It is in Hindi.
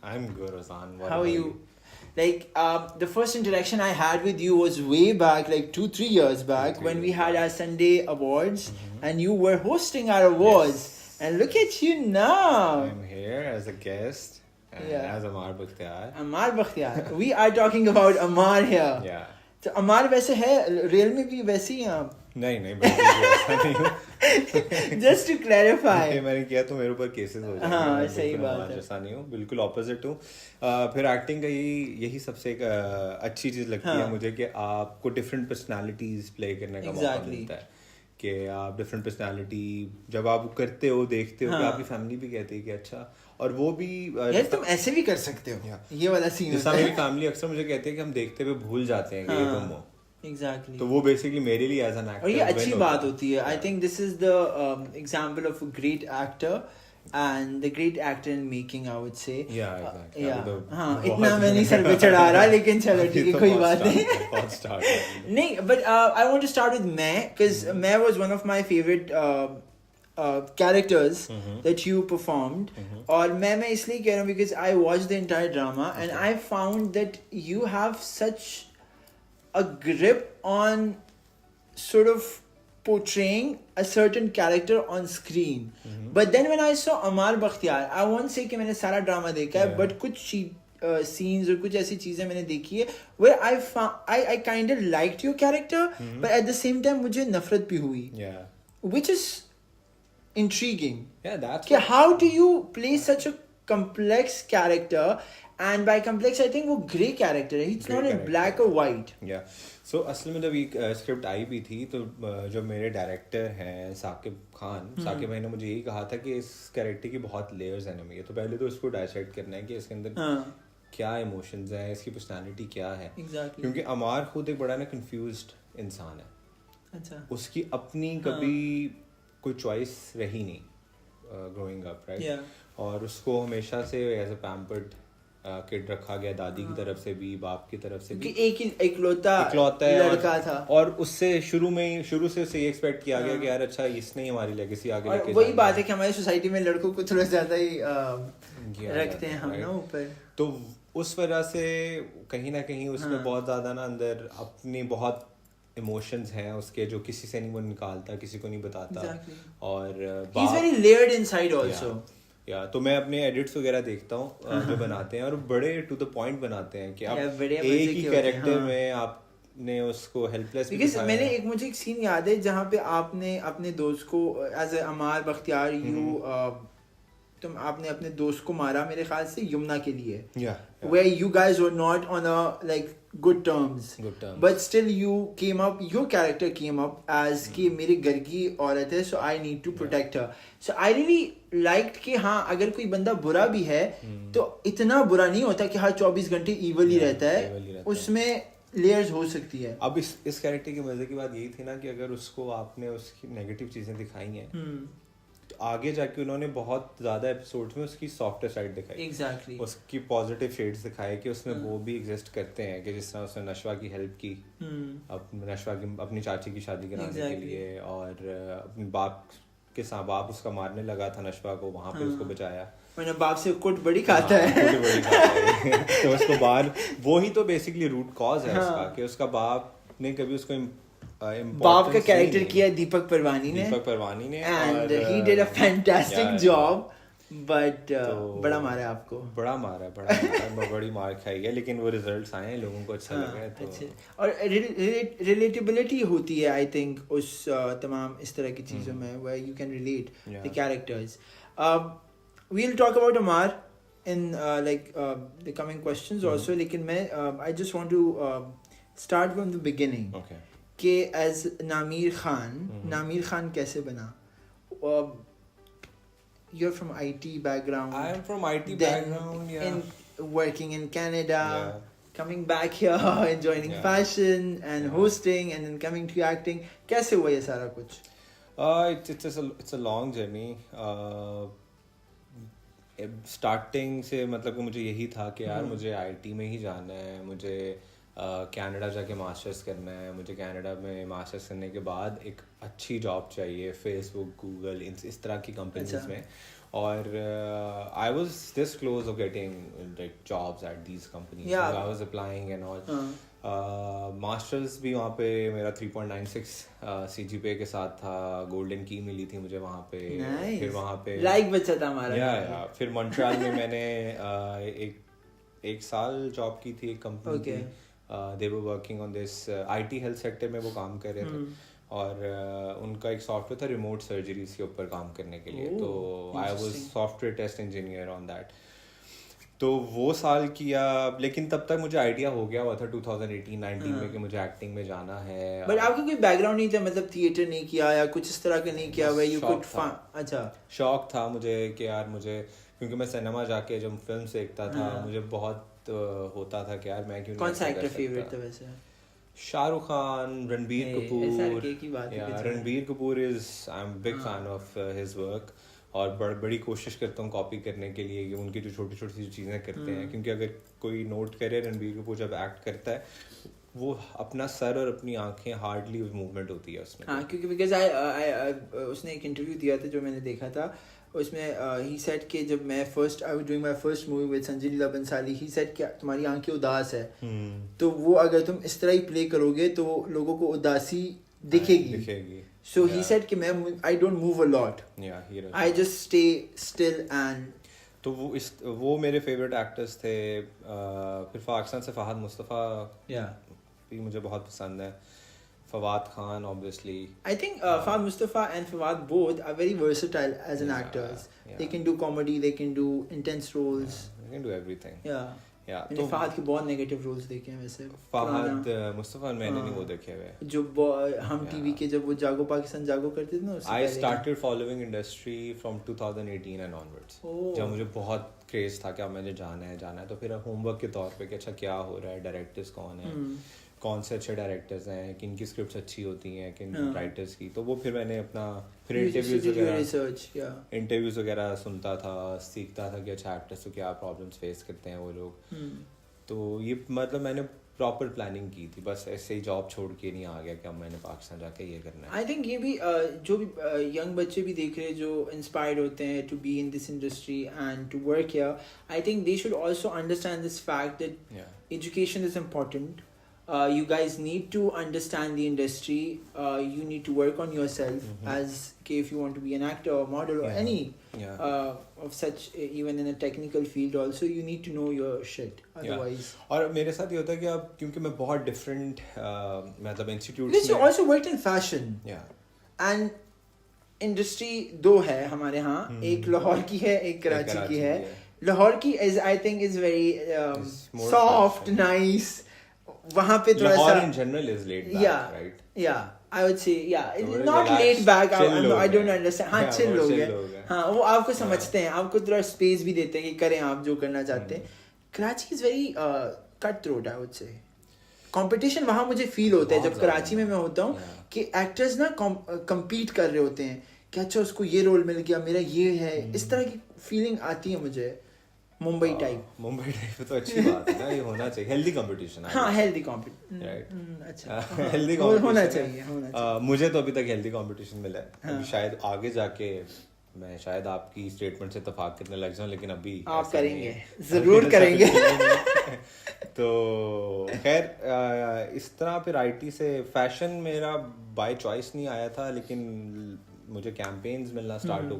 I'm good, Razan. What How about are you? Like, the first interaction I had with you was way back, like 2-3 years back, 2-3 when we years had back. our Sunday awards, and you were hosting our awards. Yes. And look at you now. I'm here as a guest and Yeah. as Amar Bakhtiar. Amar Bakhtiar. We are talking about Amar here. Yeah. तो अमार वैसे है रियल में भी वैसे ही हैं आप नहीं बिल्कुल भी ऐसा नहीं हूँ। जस्ट टू क्लैरिफाई ये मैंने किया तो मेरे ऊपर केसेस हो जाएंगे। हाँ, मैं सही बिल्कुल बात अमार है। जैसा नहीं हूँ, बिल्कुल ऑपोजिट हूँ। फिर एक्टिंग का यही सबसे एक अच्छी चीज़ लगती है हाँ। मुझे कि आपको डिफरेंट पर्सनालिटीज प्ले करने का मौका Exactly. मिलता है कि आप डिफरेंट पर्सनालिटी जब आप करते हो देखते हो कि हाँ। आपकी फैमिली भी कहती है कि अच्छा, और वो भी यार तुम ऐसे भी कर सकते हो ये वाला सीन जैसा मेरी फैमिली अक्सर मुझे कहती है कि हम देखते हुए भूल जाते हैं कि ये तुम हो। एग्जैक्टली तो वो बेसिकली मेरे लिए एज एन एक्टर और ये अच्छी बात होती है I think this is the example of a great actor and the great actor in making I would say हाँ इतना मैं नहीं सर पे चढ़ा रहा लेकिन चलो ठीक है कोई बात नहीं नहीं but I want to start with मैं because मैं was one of my favorite characters that you performed और मैं इसलिए कह रहा हूँ because I watched the entire drama and I found that you have such a grip on sort of portraying a certain character on screen. But then when I saw Amar Bakhtiar, I won't say कि मैंने सारा ड्रामा देखा है, but कुछ scenes और कुछ ऐसी चीजें मैंने देखी है where I kind of liked your character, but at the same time मुझे नफरत भी हुई, which is intriguing. Yeah, that's कि how do you play such a complex character? And by complex, I think वो grey character है. It's not in black or white. Yeah. So असल में जब ये स्क्रिप्ट आई भी थी तो जो मेरे डायरेक्टर हैं साकिब खान, साकिब भाई ने मुझे यही कहा था कि इस कैरेक्टर की बहुत लेयर्स हैं। तो पहले तो इसको डाइसेक्ट करना है कि इसके अंदर क्या इमोशंस हैं, इसकी पर्सनालिटी क्या है। Exactly. क्योंकि अमार खुद एक बड़ा ना कंफ्यूज्ड इंसान है। अच्छा। उसकी अपनी कभी कोई चॉइस रही नहीं ग्रोइंग अप, राइट? और उसको हमेशा से एज अ पैम्पर्ड किड रखा गया, दादी की तरफ से भी बाप की तरफ से भी, एक इकलौता लड़का था और उससे शुरू से उसे ये एक्सपेक्ट किया गया कि यार अच्छा इसने ही हमारी लेगेसी आगे लेके वही बात है कि हमारी सोसाइटी में लड़कों को थोड़ा ज्यादा ही रखते हैं हम ना ऊपर। तो उस वजह से कहीं ना कहीं उसमें बहुत ज्यादा ना अंदर अपनी बहुत इमोशंस हैं उसके जो किसी से नहीं वो निकालता, किसी को नहीं बताता। और he is very layered inside also. तो मैं अपने एडिट्स वगैरह देखता हूँ जो बनाते हैं और बड़े टू द पॉइंट बनाते हैं कि आप एक ही कैरेक्टर में आपने उसको हेल्पलेस बिकॉज़ मुझे एक सीन याद है जहाँ पे आपने अपने दोस्त को एज ए अमार बख्तियार आपने अपने दोस्त को मारा मेरे ख्याल से यमुना के लिए, where you guys were not on a like good terms, but still your character came up as कि मेरे घर की औरत है, so I need to protect her. So I really liked कि हाँ अगर कोई बंदा बुरा भी है तो इतना बुरा नहीं होता कि हर 24 घंटे evil ही रहता है, उसमें लेयर्स हो सकती है। अब इस कैरेक्टर की मजे की बात यही थी ना कि अगर उसको आपने उसकी नेगेटिव चीजें दिखाई हैं तो आगे जाके उन्होंने बहुत ज्यादा एपिसोड्स में उसकी सॉफ्टर साइड दिखाई। Exactly. उसकी पॉजिटिव शेड्स दिखाए कि उसमें वो भी एग्जिस्ट करते हैं कि जिस तरह उसने नशवा की हेल्प की नशवा की अपनी चाची की शादी कराने के लिए, और अपने बाप के साथ बाप उसका मारने लगा था नशवा को, वहां पे उसको बचाया। मैंने बाप से कुट बड़ी खाता है तो उसको बाहर वो ही तो बेसिकली रूट कॉज है उसका कि उसका बाप ने कभी उसको बाप का कैरेक्टर किया दीपक परवानी ने and he did a fantastic job, but बड़ा मारा है आपको, बड़ी मार खाई है, लेकिन वो रिजल्ट्स आए हैं, लोगों को अच्छा लगा है। तो और रिलेटेबिलिटी होती है आई थिंक उस तमाम इस तरह की चीजों में where you can relate the characters. We'll talk about Amar in the coming questions also, लेकिन मैं I just want to start from the beginning. Okay. कि as नामीर खान कैसे बना? You're from IT background. I am from IT background, working in Canada, coming back here and joining fashion and hosting and then coming to acting. कैसे हुआ ये सारा कुछ? It's a long journey. Starting से मतलब कि मुझे यही था कि यार मुझे IT में ही जाना है, मुझे कनाडा जाके मास्टर्स करना है, मुझे कनाडा में मास्टर्स करने के बाद एक अच्छी जॉब चाहिए फेसबुक गूगल इस तरह की कंपनीज में। और I was this close of getting like jobs at these companies. Yeah. So I was applying and all. Masters भी वहाँ पे मेरा 3.96 CGPA के साथ था. गोल्डन की मिली थी मुझे वहाँ पे. Nice. फिर वहाँ पे लाइक बच्चा था हमारा. या फिर मॉन्ट्रियल में मैंने एक साल जॉब की थी एक कंपनी की. They were working on this IT health sector में वो काम कर रहे थे. और उनका एक सॉफ्टवेयर था रिमोट सर्जरीज के ऊपर काम करने के लिए. तो I was software test engineer on that. तो वो साल किया, लेकिन तब तक मुझे आइडिया हो गया हुआ था 2018-19 में कि मुझे एक्टिंग में जाना है. बट आपका कोई बैकग्राउंड नहीं था, मतलब थिएटर नहीं किया या कुछ इस तरह का नहीं किया हुआ? यू कुड अच्छा शौक था मुझे कि यार मुझे, क्योंकि मैं सिनेमा जाके जब फिल्म देखता था मुझे बहुत होता था कि यार मैं क्यों. कौन सा एक्टर फेवरेट था वैसे? शाहरुख खान, रणबीर कपूर. की बात है. Ranbir Kapoor I am big fan of his work. और बड़ी कोशिश करता हूँ कॉपी करने के लिए कि उनकी जो छोटी छोटी चीज़ें करते हैं. क्योंकि अगर कोई नोट करे, रणबीर कपूर जब एक्ट करता है वो अपना सर और अपनी आंखें हार्डली मूवमेंट होती है उसमें. हाँ, क्योंकि बिकॉज उसने एक इंटरव्यू दिया था जो मैंने देखा था. उसमें ही सेड कि जब मैं I was doing my first movie with Sanjay Leela Bhansali, he said कि तुम्हारी आंखें उदास है. तो वो अगर तुम इस तरह ही प्ले करोगे तो लोगों को उदासी दिखेगी. So he said कि मैं I don't move a lot. I just stay still and. तो वो मेरे फेवरेट एक्टर्स थे. फिर पाकिस्तान से फहद मुस्तफ़ा भी मुझे बहुत पसंद है. Fawad Khan obviously. I think Fahad Mustafa and Fawad both are very versatile as an actors. They can do comedy, they can do intense roles. They can do everything. मैंने फहद के बहुत नेगेटिव रोल्स देखे हैं वैसे. फहद मुस्तफ़ा मैंने नहीं वो देखे हुए. जो हम टीवी के जब वो जागो पाकिस्तान जागो करते थे ना, I started following industry from 2018 and onwards. जब मुझे बहुत क्रेज था कि अब मैंने जाना है तो फिर होमवर्क के तौर पे कि अच्छा क्या हो रहा है, डायरेक्टर्स कौन है, कौन से अच्छे डायरेक्टर्स हैं, किन की स्क्रिप्ट्स अच्छी होती हैं, किन राइटर्स की. तो वो फिर मैंने अपना फिर इंटरव्यूज वगैरह सुनता था, सीखता था कि अच्छा एक्टर्स को क्या प्रॉब्लम्स फेस करते हैं वो लोग. तो ये मतलब मैंने प्रॉपर प्लानिंग की थी. बस ऐसे ही जॉब छोड़ के नहीं आ गया कि अब मैंने पाकिस्तान जाके ये करना है. आई थिंक ये भी जो भी यंग बच्चे भी देख रहे हैं जो इंस्पायर्ड होते हैं to be in this industry and to work here, I think they should also understand this fact that education is important. You guys need to understand the industry. You need to work on yourself as if you want to be an actor or model or any of such, even in a technical field also, you need to know your shit. Otherwise. और मेरे साथ ये होता है कि अब क्योंकि मैं बहुत different मतलब institutes में. You also worked in fashion. And industry दो है हमारे यहाँ. एक लाहौर की है, एक कराची की है. लाहौर की I think is very soft, nice. वहाँ पे थोड़ा सा in general is laid back, right? I would say not laid back. I don't understand. हाँ, chill लोग हैं. हाँ, वो आपको समझते हैं, आपको थोड़ा स्पेस भी देते हैं कि करें आप जो करना चाहते हैं. Karachi is very cutthroat, I would say. Competition वहाँ मुझे फील होता है जब कराची में मैं होता हूँ कि एक्टर्स ना compete कर रहे होते हैं कि अच्छा उसको ये रोल मिल गया, मेरा ये है. इस तरह की फीलिंग आती है मुझे. मुंबई टाइप तो अच्छी बात है ना, ये होना चाहिए. Healthy competition. हाँ, हेल्दी कंपटीशन. राइट. अच्छा, हेल्दी होना चाहिए. मुझे तो अभी तक हेल्दी कंपटीशन मिला है. अभी शायद आगे जाके मैं शायद आपकी स्टेटमेंट से इत्तेफाक करने लग जाऊं, लेकिन अभी आप करेंगे, जरूर करेंगे. तो खैर इस तरह फिर IT से फैशन मेरा बाय चॉइस नहीं आया था, लेकिन मुझे कैंपेन्स मिलना स्टार्ट हो